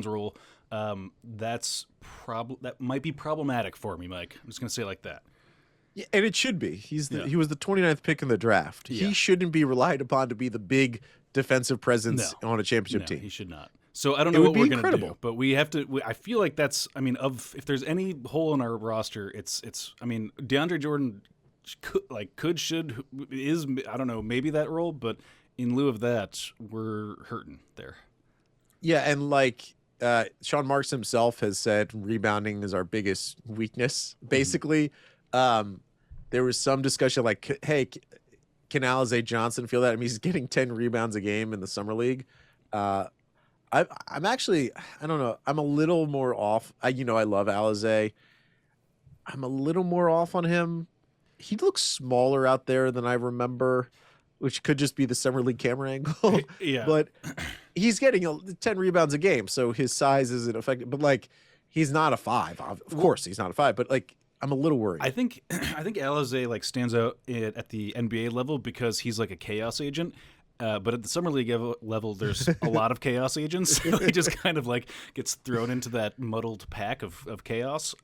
role, that might be problematic for me, Mike. I'm just gonna say it like that. Yeah, and it should be. He was the 29th pick in the draft. Yeah. He shouldn't be relied upon to be the big defensive presence on a championship team. He should not. So I don't know what we're going to do, but we have to. I feel like that's. I mean, if there's any hole in our roster, it's. I mean, DeAndre Jordan is. I don't know, maybe that role, but in lieu of that, we're hurting there. Yeah, and like Sean Marks himself has said, rebounding is our biggest weakness. Basically, there was some discussion like, hey, can Alize Johnson feel that? I mean, he's getting 10 rebounds a game in the summer league. I'm actually, I don't know. I'm a little more off. I love Alizé. I'm a little more off on him. He looks smaller out there than I remember, which could just be the summer league camera angle. Yeah. But he's getting 10 rebounds a game, so his size isn't affected. But like, he's not a 5. Of course, he's not a 5. But like, I'm a little worried. I think Alizé like stands out at the NBA level because he's like a chaos agent. But at the summer league level, there's a lot of chaos agents. So he just kind of like gets thrown into that muddled pack of chaos.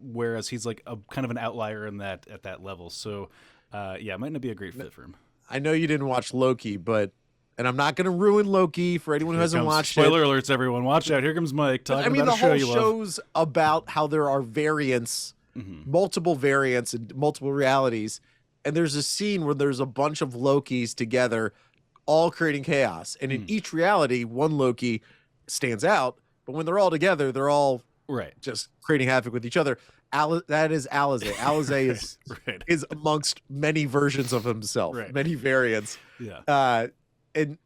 Whereas he's like a kind of an outlier in that at that level. So it might not be a great fit for him. I know you didn't watch Loki, and I'm not going to ruin Loki for anyone who hasn't watched it. Spoiler alerts, everyone! Watch out! Here comes Mike talking about a show you love. The whole show's about how there are variants, multiple variants, and multiple realities. And there's a scene where there's a bunch of Lokis together, all creating chaos. And in each reality, one Loki stands out. But when they're all together, they're all just creating havoc with each other. That is Alizé. Alizé is is amongst many versions of himself, many variants. Yeah. The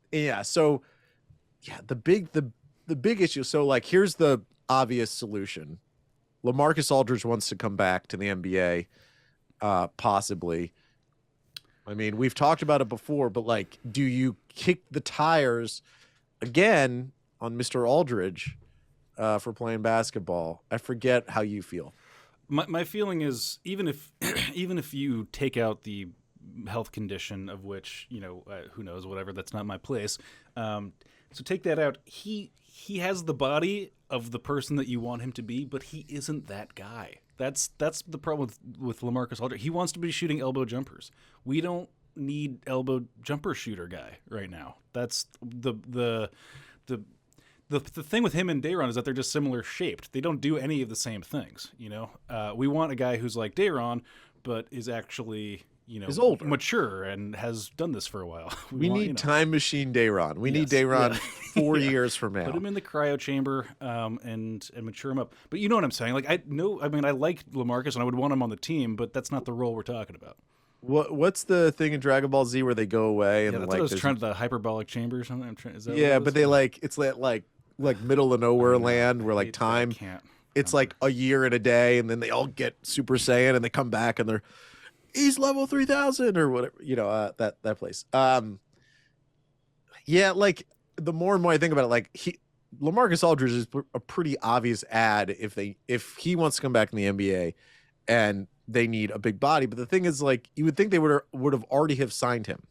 big issue. So like, here's the obvious solution. LaMarcus Aldridge wants to come back to the NBA, possibly. I mean, we've talked about it before, but like, do you kick the tires again on Mr. Aldridge for playing basketball? I forget how you feel. My feeling is even if you take out the health condition of which who knows, whatever, that's not my place. So take that out. He has the body of the person that you want him to be, but he isn't that guy. That's the problem with LaMarcus Aldridge. He wants to be shooting elbow jumpers. We don't need elbow jumper shooter guy right now. That's the thing with him and Day'Ron is that they're just similar shaped. They don't do any of the same things. We want a guy who's like Day'Ron, but is actually is older, mature, and has done this for a while. We need time machine Day'Ron. We need Day'Ron 4 years from now. Put him in the cryo chamber and mature him up. But you know what I'm saying? Like I like LaMarcus and I would want him on the team, but that's not the role we're talking about. What's the thing in Dragon Ball Z where they go away and that's like what I was trying to the hyperbolic chamber or something? Is that but they it's like middle of nowhere land where like time it's like a year and a day, and then they all get Super Saiyan and they come back and he's level 3000 or whatever, that place. Like the more and more I think about it, like LaMarcus Aldridge is a pretty obvious ad if he wants to come back in the NBA and they need a big body. But the thing is, like, you would think they would have already have signed him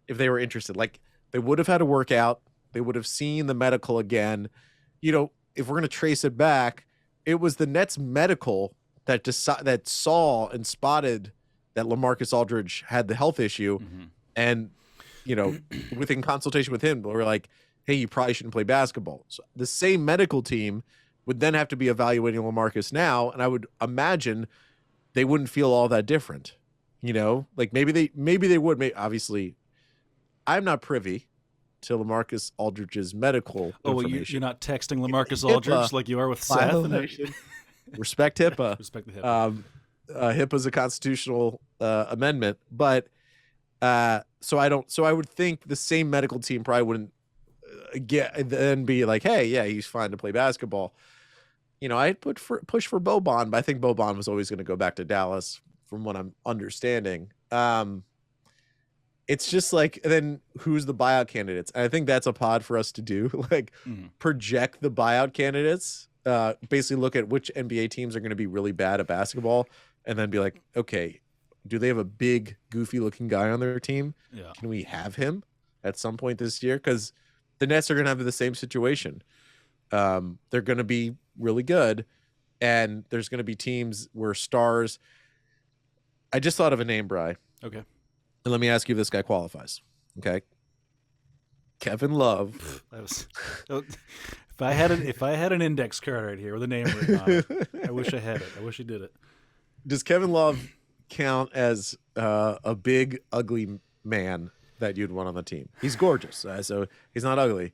if they were interested. Like, they would have had a workout. They would have seen the medical again. If we're going to trace it back, it was the Nets medical that saw and spotted that LaMarcus Aldridge had the health issue. And, within consultation with him, we're like, hey, you probably shouldn't play basketball. So the same medical team would then have to be evaluating LaMarcus now. And I would imagine they wouldn't feel all that different, like maybe they would. Obviously, I'm not privy to LaMarcus Aldridge's medical information. You're not texting LaMarcus Aldridge like you are with Seth. Respect HIPAA. Respect the HIPAA. HIPAA is a constitutional amendment, but so I would think the same medical team probably wouldn't be like, hey, yeah, he's fine to play basketball. I'd push for Boban, but I think Boban was always going to go back to Dallas, from what I'm understanding. It's just like, then who's the buyout candidates? And I think that's a pod for us to do, like project the buyout candidates, basically look at which NBA teams are going to be really bad at basketball, and then be like, okay, do they have a big, goofy-looking guy on their team? Yeah. Can we have him at some point this year? Because the Nets are going to have the same situation. They're going to be really good, and there's going to be teams where stars. I just thought of a name, Bri. Okay. And let me ask you if this guy qualifies. Okay. Kevin Love. If I had an index card right here with a name written on it, I wish I had it. I wish I did it. Does Kevin Love count as a big, ugly man that you'd want on the team? He's gorgeous, so he's not ugly.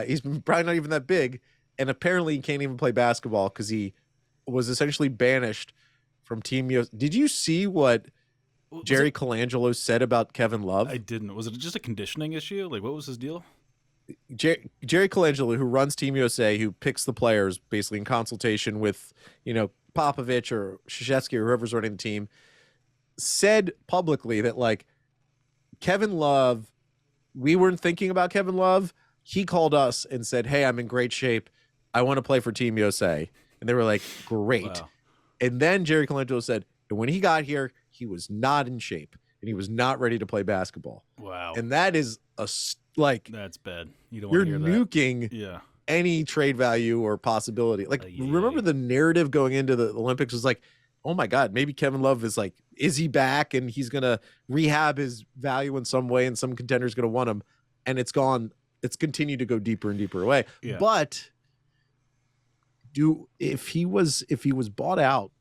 He's probably not even that big, and apparently he can't even play basketball because he was essentially banished from Team USA. Did you see what Jerry Colangelo said about Kevin Love? I didn't. Was it just a conditioning issue? Like, what was his deal? Jerry Colangelo, who runs Team USA, who picks the players basically in consultation with, Popovich or Krzyzewski or whoever's running the team, said publicly that like Kevin Love, we weren't thinking about Kevin Love. He called us and said, "Hey, I'm in great shape. I want to play for Team USA." And they were like, "Great." Wow. And then Jerry Colangelo said, and when he got here, he was not in shape and he was not ready to play basketball. Wow. And that is like that's bad. You don't you're want to hear nuking that. Yeah. any trade value or possibility. Like, remember the narrative going into the Olympics was like, oh my God, maybe Kevin Love is he back and he's going to rehab his value in some way and some contender's going to want him. And it's continued to go deeper and deeper away. Yeah. But if he was bought out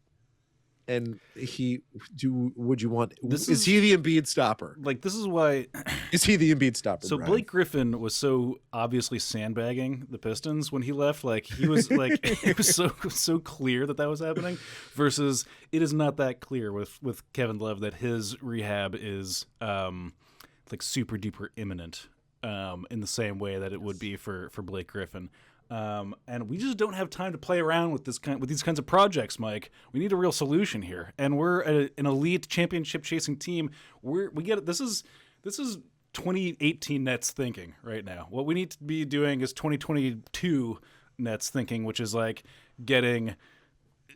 and would you want, is he the Embiid stopper? Like, this is why. Is he the Embiid stopper? So Brian? Blake Griffin was so obviously sandbagging the Pistons when he left. Like, he was like, it was so clear that was happening. Versus, it is not that clear with Kevin Love that his rehab is like super duper imminent in the same way that it would be for Blake Griffin. And we just don't have time to play around with these kinds of projects, Mike. We need a real solution here, and we're an elite championship chasing team. We get it. This is 2018 Nets thinking right now. What we need to be doing is 2022 Nets thinking, which is like getting,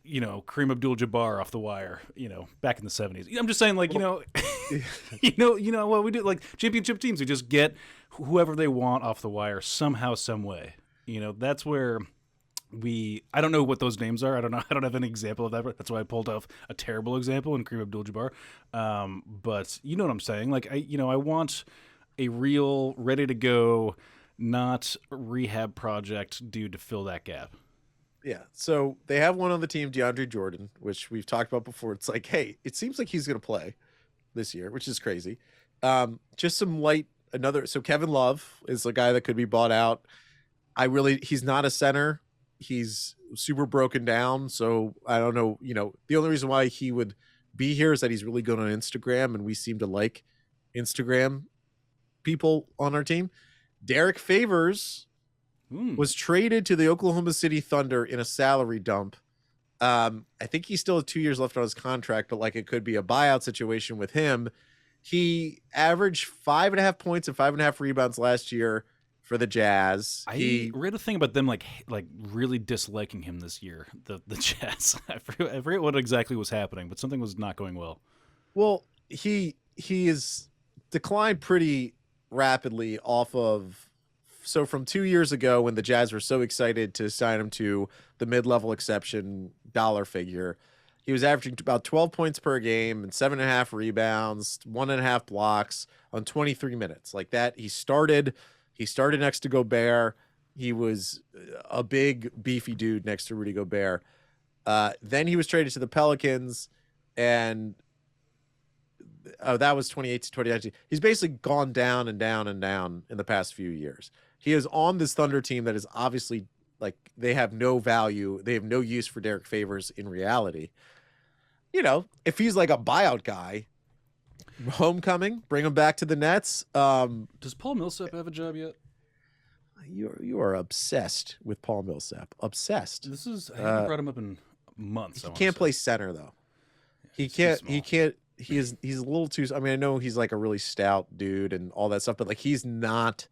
Kareem Abdul-Jabbar off the wire, back in the 70s. I'm just saying, like, what we do, like championship teams, we just get whoever they want off the wire somehow, some way. That's where I don't know what those names are. I don't know. I don't have an example of that. That's why I pulled off a terrible example in Kareem Abdul-Jabbar. But you know what I'm saying? Like, I want a real, ready to go, not rehab project dude to fill that gap. Yeah. So they have one on the team, DeAndre Jordan, which we've talked about before. It's like, hey, it seems like he's going to play this year, which is crazy. Just some light. So Kevin Love is a guy that could be bought out. He's not a center. He's super broken down. So I don't know, the only reason why he would be here is that he's really good on Instagram and we seem to like Instagram people on our team. Derek Favors was traded to the Oklahoma City Thunder in a salary dump. I think he still has 2 years left on his contract, but like it could be a buyout situation with him. He averaged 5.5 points and 5.5 rebounds last year for the Jazz. I read a thing about them like really disliking him this year. The Jazz. I forget what exactly was happening, but something was not going well. Well, he is declined pretty rapidly off of. So from 2 years ago, when the Jazz were so excited to sign him to the mid-level exception dollar figure, he was averaging about 12 points per game and 7.5 rebounds, 1.5 blocks on 23 minutes. Like that, he started next to Gobert. He was a big, beefy dude next to Rudy Gobert. Then he was traded to the Pelicans, and that was 2018 to 2019. He's basically gone down and down and down in the past few years. He is on this Thunder team that is obviously like they have no value. They have no use for Derek Favors in reality. If he's like a buyout guy, homecoming, bring him back to the Nets. Does Paul Millsap have a job yet? You are obsessed with Paul Millsap. Obsessed. I haven't brought him up in months. He can't play center though. He can't. He's a little too. I mean, I know he's like a really stout dude and all that stuff, but like he's not.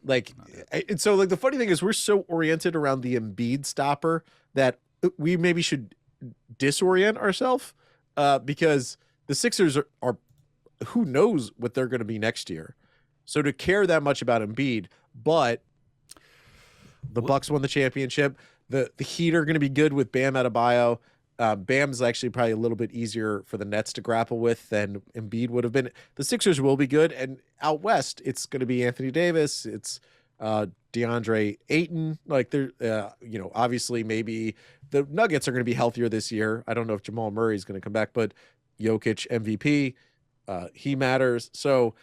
Like, and so like the funny thing is we're so oriented around the Embiid stopper that we maybe should disorient ourselves because the Sixers are who knows what they're going to be next year. So to care that much about Embiid, but the Bucks won the championship. The Heat are going to be good with Bam Adebayo. Bam's actually probably a little bit easier for the Nets to grapple with than Embiid would have been. The Sixers will be good, and out west, it's going to be Anthony Davis. It's DeAndre Ayton. Like they're, obviously maybe the Nuggets are going to be healthier this year. I don't know if Jamal Murray is going to come back, but Jokic MVP, he matters. So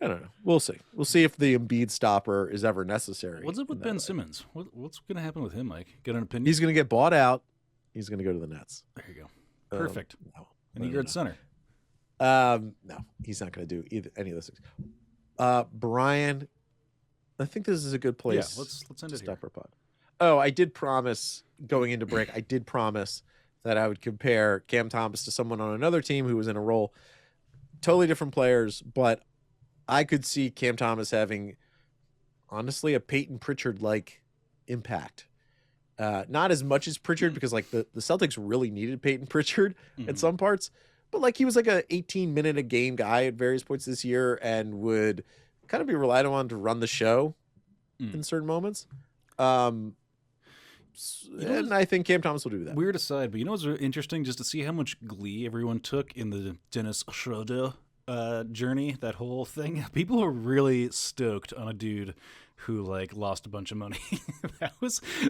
I don't know. We'll see. We'll see if the Embiid stopper is ever necessary. What's up with Ben Simmons? What's going to happen with him, Mike? Get an opinion? He's going to get bought out. He's going to go to the Nets. There you go. Perfect. No, and you're at center. No, he's not going to do any of those things. Brian, I think this is a good place. Yeah, let's end to it here. stop our pod. Oh, I did promise going into break. I did promise that I would compare Cam Thomas to someone on another team who was in a role. Totally different players, but I could see Cam Thomas having, honestly, a Peyton Pritchard-like impact. Not as much as Pritchard, because like the Celtics really needed Peyton Pritchard in some parts, but like he was like a 18-minute a game guy at various points this year and would kind of be relied on to run the show in certain moments. And I think Cam Thomas will do that. Weird aside, but what's interesting, just to see how much glee everyone took in the Dennis Schroeder journey, that whole thing. People were really stoked on a dude who like lost a bunch of money.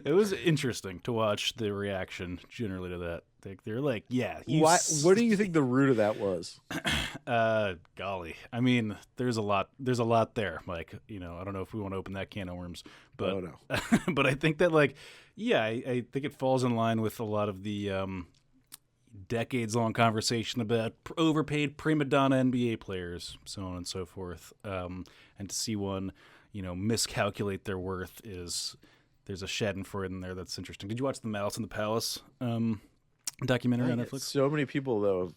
It was interesting to watch the reaction generally to that. They're like, yeah. What do you think the root of that was? Golly, I mean, there's a lot there, Mike. I don't know if we want to open that can of worms, but no. But I think that like, yeah, I think it falls in line with a lot of the decades-long conversation about overpaid prima donna NBA players, so on and so forth. And to see one, miscalculate their worth there's a Schadenfreude in there that's interesting. Did you watch the Malice in the Palace documentary on Netflix? So many people, though,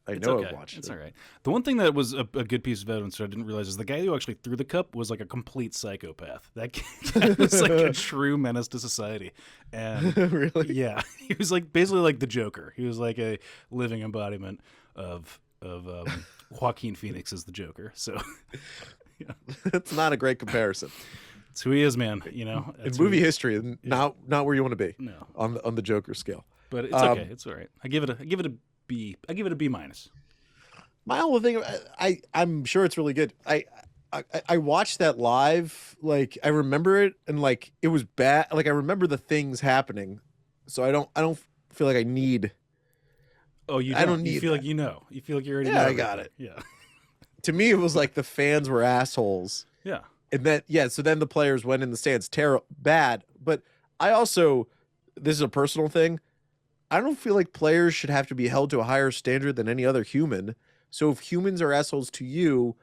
I've watched It's it. all right. The one thing that was a good piece of evidence that I didn't realize is the guy who actually threw the cup was like a complete psychopath. That guy was like a true menace to society. And Really? Yeah, he was like basically like the Joker. He was like a living embodiment of Joaquin Phoenix as the Joker. So yeah. It's not a great comparison. It's who he is, man. In movie history, not where you want to be. No, on the Joker scale. But it's okay. It's all right. I give it a B. I give it a B minus. My whole thing, I'm sure it's really good. I watched that live. Like I remember it, and like it was bad. Like I remember the things happening, so I don't feel like I need. Oh, you don't? I don't need. You feel that. like you know. You feel like you already Yeah, know. I got it. Yeah. To me, it was like the fans were assholes. Yeah. And then so then the players went in the stands bad. But I also, this is a personal thing, I don't feel like players should have to be held to a higher standard than any other human. So if humans are assholes to you,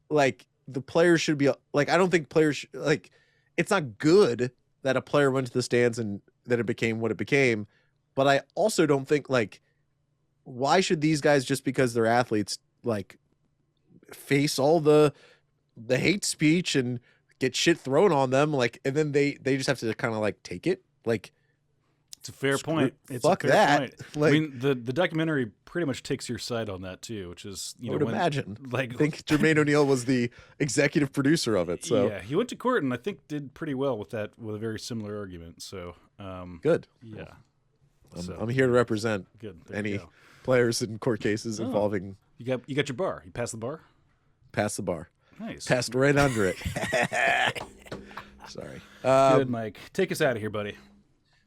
like the players should be like, I don't think players like, it's not good that a player went to the stands and that it became what it became. But I also don't think like, why should these guys, just because they're athletes, like face all the hate speech and get shit thrown on them, like, and then they just have to kind of like take it, like, it's a fair point. It's fuck a fair that. Point. Like, I mean, the documentary pretty much takes your side on that too, which is I would imagine. Like, I think Jermaine O'Neal was the executive producer of it. So yeah, he went to court and I think did pretty well with that, with a very similar argument. So good. Yeah, I'm here to represent good. There any you go. players in court cases involving. You got your bar. You passed the bar. Pass the bar. Nice. Passed right under it. Sorry. Good, Mike. Take us out of here, buddy.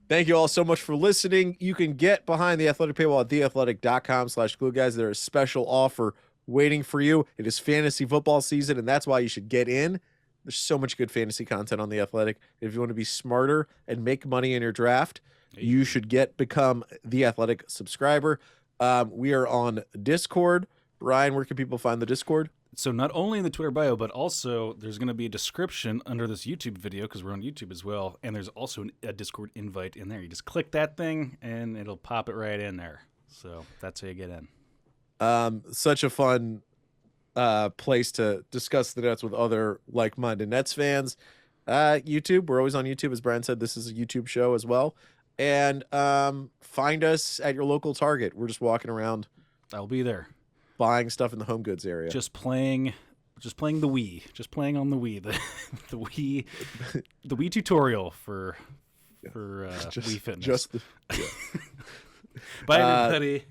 Thank you all so much for listening. You can get behind the Athletic paywall at theathletic.com/glueguys. There's a special offer waiting for you. It is fantasy football season, and that's why you should get in. There's so much good fantasy content on The Athletic. If you want to be smarter and make money in your draft, you should become The Athletic subscriber. We are on Discord. Brian, where can people find the Discord? So not only in the Twitter bio, but also there's going to be a description under this YouTube video, because we're on YouTube as well, and there's also a Discord invite in there. You just click that thing, and it'll pop it right in there. So that's how you get in. Such a fun place to discuss the Nets with other like-minded Nets fans. YouTube, we're always on YouTube. As Brian said, this is a YouTube show as well. And find us at your local Target. We're just walking around. I'll be there. Buying stuff in the home goods area. Just playing the Wii. Just playing on the Wii. The Wii the Wii tutorial for Wii Fitness. Yeah. Bye everybody.